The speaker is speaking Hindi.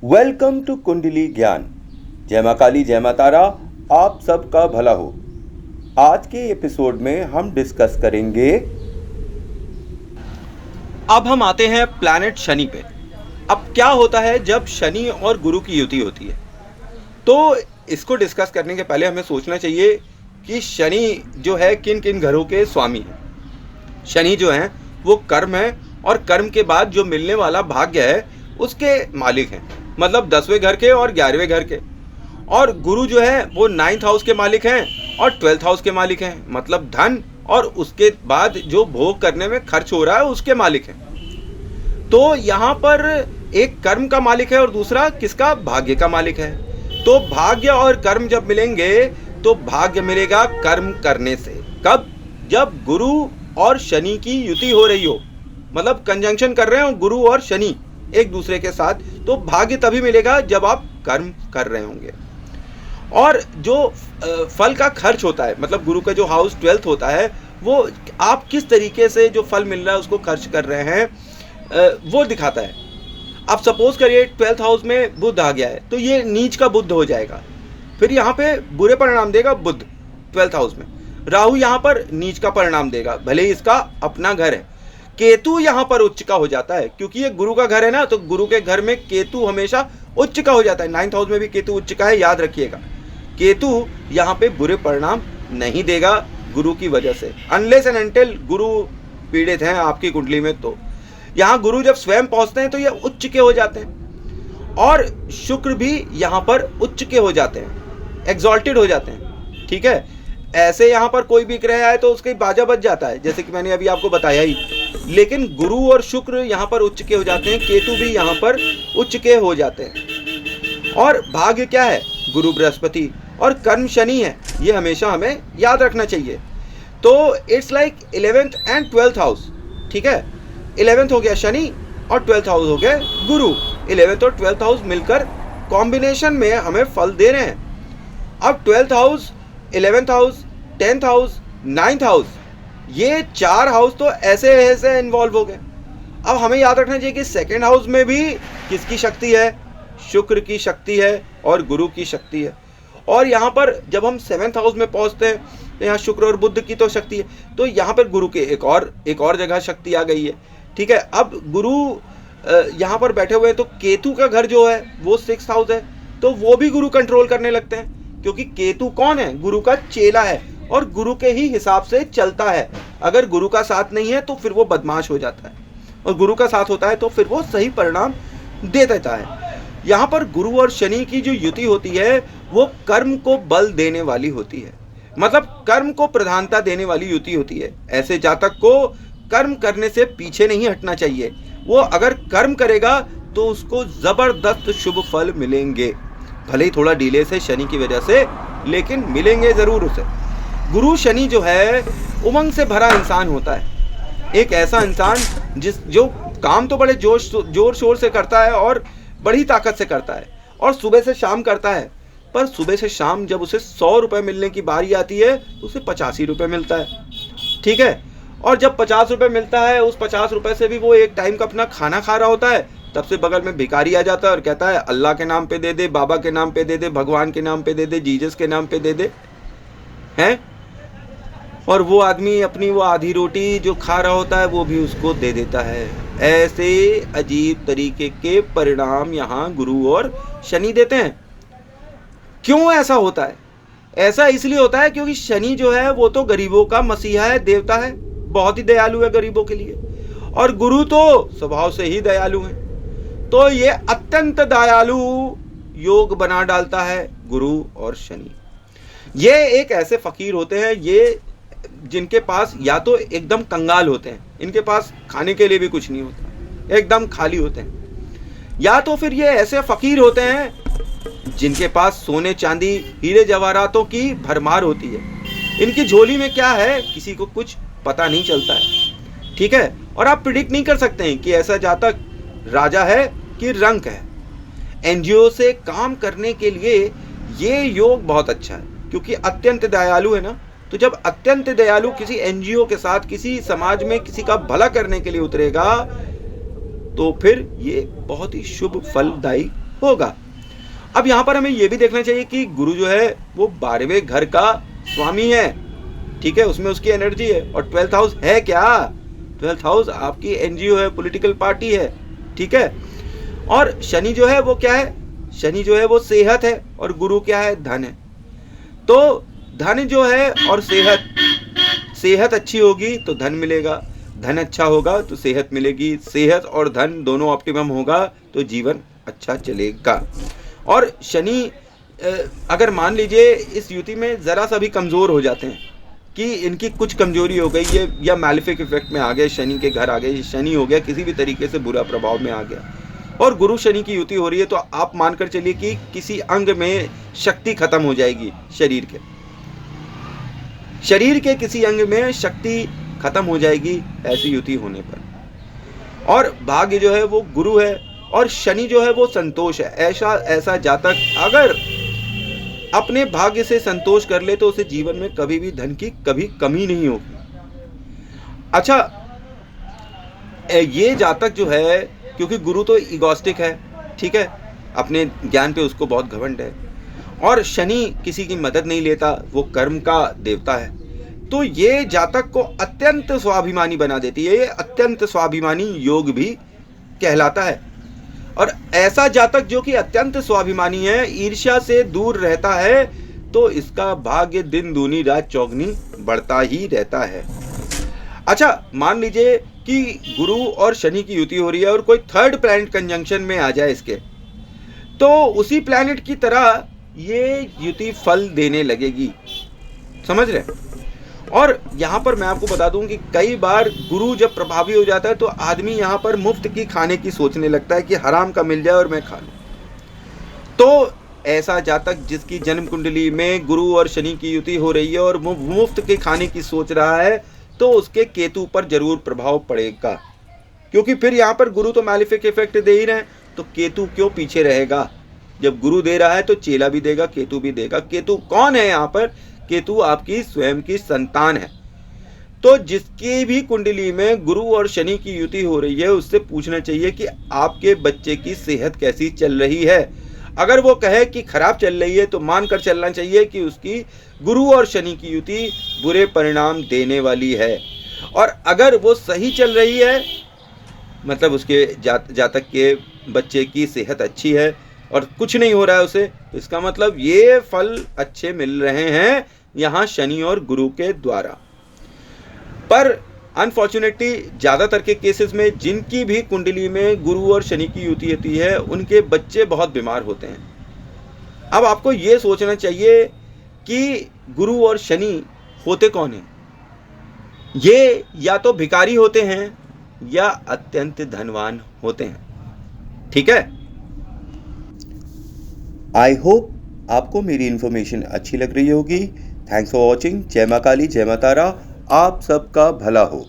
वेलकम टू कुंडली ज्ञान। जय माँ काली, जय माँ तारा, आप सबका भला हो। आज के एपिसोड में हम डिस्कस करेंगे। अब हम आते हैं प्लैनेट शनि पे। अब क्या होता है जब शनि और गुरु की युति होती है? तो इसको डिस्कस करने के पहले हमें सोचना चाहिए कि शनि जो है किन किन घरों के स्वामी है। शनि जो है वो कर्म है, और कर्म के बाद जो मिलने वाला भाग्य है उसके मालिक हैं, मतलब 10वें घर के और 11वें घर के। और गुरु जो है वो 9th हाउस के मालिक हैं और 12th हाउस के मालिक हैं, मतलब धन और उसके बाद जो भोग करने में खर्च हो रहा है उसके मालिक हैं। तो यहाँ पर एक कर्म का मालिक है और दूसरा किसका? भाग्य का मालिक है। तो भाग्य और कर्म जब मिलेंगे तो भाग्य मिलेगा कर्म करने से। कब? जब गुरु और शनि की युति हो रही हो, मतलब कंजंक्शन कर रहे हो गुरु और शनि एक दूसरे के साथ, तो भाग्य तभी मिलेगा जब आप कर्म कर रहे होंगे। और जो फल का खर्च होता है, मतलब गुरु का जो हाउस 12th होता है, वो आप किस तरीके से जो फल मिल रहा है उसको खर्च कर रहे हैं वो दिखाता है। अब सपोज करिए 12th हाउस में बुध आ गया है, तो ये नीच का बुध हो जाएगा, फिर यहाँ पे बुरे परिणाम देगा बुध 12th हाउस में। राहु यहाँ पर नीच का परिणाम देगा, भले ही इसका अपना घर है। केतु यहाँ पर उच्च का हो जाता है, क्योंकि ये गुरु का घर है ना, तो गुरु के घर में केतु हमेशा उच्च का हो जाता है। 9th हाउस में भी केतु उच्च का है, याद रखिएगा। केतु यहाँ पे बुरे परिणाम नहीं देगा गुरु की वजह से, अनलेस एंड अनटिल गुरु पीड़ित हैं आपकी कुंडली में। तो यहाँ गुरु जब स्वयं पहुंचते हैं तो ये उच्च के हो जाते हैं, और शुक्र भी यहाँ पर उच्च के हो जाते हैं, एग्जॉल्टेड हो जाते हैं। ठीक है, ऐसे यहाँ पर कोई भी ग्रह आए तो उसका बाजा बज जाता है, जैसे कि मैंने अभी आपको बताया ही। लेकिन गुरु और शुक्र यहाँ पर उच्च के हो जाते हैं, केतु भी यहाँ पर उच्च के हो जाते हैं। और भाग्य क्या है? गुरु बृहस्पति, और कर्म शनि है। ये हमेशा हमें याद रखना चाहिए। तो it's like 11th and 12th house. ठीक है, 11th हो गया शनि और 12th हाउस हो गया गुरु। 11th और 12th हाउस मिलकर कॉम्बिनेशन में हमें फल दे रहे हैं। अब 12th house, 11th house, 10th house, 9th house, ये 4 हाउस तो ऐसे ऐसे इन्वॉल्व हो गए। अब हमें याद रखना चाहिए कि 2nd हाउस में भी किसकी शक्ति है? शुक्र की शक्ति है और गुरु की शक्ति है। और यहाँ पर जब हम 7th हाउस में पहुँचते हैं तो यहाँ शुक्र और बुध की तो शक्ति है, तो यहाँ पर गुरु के एक और जगह शक्ति आ गई है। ठीक है, अब गुरु यहाँ पर बैठे हुए हैं, तो केतु का घर जो है वो 6th हाउस है, तो वो भी गुरु कंट्रोल करने लगते हैं, क्योंकि केतु कौन है? गुरु का चेला है और गुरु के ही हिसाब से चलता है। अगर गुरु का साथ नहीं है तो फिर वो बदमाश हो जाता है, और गुरु का साथ होता है तो फिर वो सही परिणाम दे देता है। यहाँ पर गुरु और शनि की जो युति होती है वो कर्म को बल देने वाली होती है, मतलब कर्म को प्रधानता देने वाली युति होती है। ऐसे जातक को कर्म करने से पीछे नहीं हटना चाहिए। वो अगर कर्म करेगा तो उसको जबरदस्त शुभ फल मिलेंगे, भले ही थोड़ा डिले से शनि की वजह से, लेकिन मिलेंगे जरूर उसे। गुरु शनि जो है उमंग से भरा इंसान होता है, एक ऐसा इंसान जो काम तो बड़े जोर शोर से करता है और बड़ी ताकत से करता है, और सुबह से शाम करता है। पर सुबह से शाम जब उसे 100 रुपये मिलने की बारी आती है तो उसे 85 रुपये मिलता है। ठीक है, और जब 50 रुपये मिलता है, उस 50 रुपये से भी वो एक टाइम का अपना खाना खा रहा होता है, तब से बगल में भिखारी आ जाता है और कहता है अल्लाह के नाम पे दे दे, बाबा के नाम पे दे दे, भगवान के नाम पे दे दे, जीसस के नाम पे दे दे, हैं? और वो आदमी अपनी वो आधी रोटी जो खा रहा होता है वो भी उसको दे देता है। ऐसे अजीब तरीके के परिणाम यहाँ गुरु और शनि देते हैं। क्यों ऐसा होता है? ऐसा इसलिए होता है क्योंकि शनि जो है वो तो गरीबों का मसीहा है, देवता है, बहुत ही दयालु है गरीबों के लिए, और गुरु तो स्वभाव से ही दयालु है। तो ये अत्यंत दयालु योग बना डालता है गुरु और शनि। ये एक ऐसे फकीर होते हैं ये जिनके पास या तो एकदम कंगाल होते हैं, इनके पास खाने के लिए भी कुछ नहीं होता, एकदम खाली होते हैं, या तो फिर ये ऐसे फकीर होते हैं जिनके पास सोने चांदी हीरे जवाहरातों की भरमार होती है। इनकी झोली में क्या है किसी को कुछ पता नहीं चलता है। ठीक है, और आप प्रिडिक्ट नहीं कर सकते हैं कि ऐसा जातक राजा है कि रंक है। एनजीओ से काम करने के लिए ये योग बहुत अच्छा है, क्योंकि अत्यंत दयालु है ना। तो जब अत्यंत दयालु किसी एनजीओ के साथ किसी समाज में किसी का भला करने के लिए उतरेगा तो फिर ये बहुत ही शुभ फलदायी होगा। अब यहाँ पर हमें ये भी देखना चाहिए कि गुरु जो है वो 12वें घर का स्वामी है, ठीक है, उसमें उसकी एनर्जी है। और 12th हाउस है क्या? 12th हाउस आपकी एनजीओ है, पॉलिटिकल पार्टी है, ठीक है। और शनि जो है वो क्या है? शनि जो है वो सेहत है और गुरु क्या है? धन है। तो धन जो है और सेहत अच्छी होगी तो धन मिलेगा, धन अच्छा होगा तो सेहत मिलेगी, सेहत और धन दोनों ऑप्टिमम होगा तो जीवन अच्छा चलेगा। और शनि अगर मान लीजिए इस युति में ज़रा सा भी कमज़ोर हो जाते हैं कि इनकी कुछ कमजोरी हो गई है या मैलिफिक इफेक्ट में आ गए, शनि के घर आ गए, शनि हो गया किसी भी तरीके से बुरा प्रभाव में आ गया और गुरु शनि की युति हो रही है, तो आप मानकर चलिए कि किसी अंग में शक्ति खत्म हो जाएगी। शरीर के किसी अंग में शक्ति खत्म हो जाएगी ऐसी युति होने पर। और भाग्य जो है वो गुरु है और शनि जो है वो संतोष है। ऐसा जातक अगर अपने भाग्य से संतोष कर ले तो उसे जीवन में कभी भी धन की कभी कमी नहीं होगी। अच्छा, ये जातक जो है, क्योंकि गुरु तो इगोस्टिक है, ठीक है, अपने ज्ञान पे उसको बहुत घमंड है, और शनि किसी की मदद नहीं लेता, वो कर्म का देवता है, तो ये जातक को अत्यंत स्वाभिमानी बना देती है। ये अत्यंत स्वाभिमानी योग भी कहलाता है। और ऐसा जातक जो कि अत्यंत स्वाभिमानी है, ईर्ष्या से दूर रहता है, तो इसका भाग्य दिन दूनी रात चौगनी बढ़ता ही रहता है। अच्छा, मान लीजिए कि गुरु और शनि की युति हो रही है और कोई थर्ड प्लैनेट कंजंक्शन में आ जाए इसके, तो उसी प्लैनेट की तरह ये युति फल देने लगेगी, समझ रहे? और यहाँ पर मैं आपको बता दूं कि कई बार गुरु जब प्रभावी हो जाता है तो आदमी यहाँ पर मुफ्त की खाने की सोचने लगता है कि हराम का मिल जाए और मैं खा लूं। तो ऐसा जातक जिसकी जन्म कुंडली में गुरु और शनि की युति हो रही है और वो मुफ्त के खाने की सोच रहा है, तो उसके केतु पर जरूर प्रभाव पड़ेगा, क्योंकि फिर यहाँ पर गुरु तो मैलिफिक इफेक्ट दे ही रहे हैं, तो केतु क्यों पीछे रहेगा? जब गुरु दे रहा है तो चेला भी देगा, केतु भी देगा। केतु कौन है यहाँ पर? केतु आपकी स्वयं की संतान है। तो जिसकी भी कुंडली में गुरु और शनि की युति हो रही है उससे पूछना चाहिए कि आपके बच्चे की सेहत कैसी चल रही है। अगर वो कहे कि खराब चल रही है तो मानकर चलना चाहिए कि उसकी गुरु और शनि की युति बुरे परिणाम देने वाली है। और अगर वो सही चल रही है, मतलब उसके जातक के बच्चे की सेहत अच्छी है और कुछ नहीं हो रहा है उसे, तो इसका मतलब ये फल अच्छे मिल रहे हैं यहाँ शनि और गुरु के द्वारा। पर अनफॉर्चुनेटली ज़्यादातर के केसेस में जिनकी भी कुंडली में गुरु और शनि की युति होती है उनके बच्चे बहुत बीमार होते हैं। अब आपको ये सोचना चाहिए कि गुरु और शनि होते कौन हैं? ये या तो भिखारी होते हैं या अत्यंत धनवान होते हैं, ठीक है। आई होप आपको मेरी इन्फॉर्मेशन अच्छी लग रही होगी। Thanks for watching. जय मां काली, जय मां तारा, आप सबका भला हो।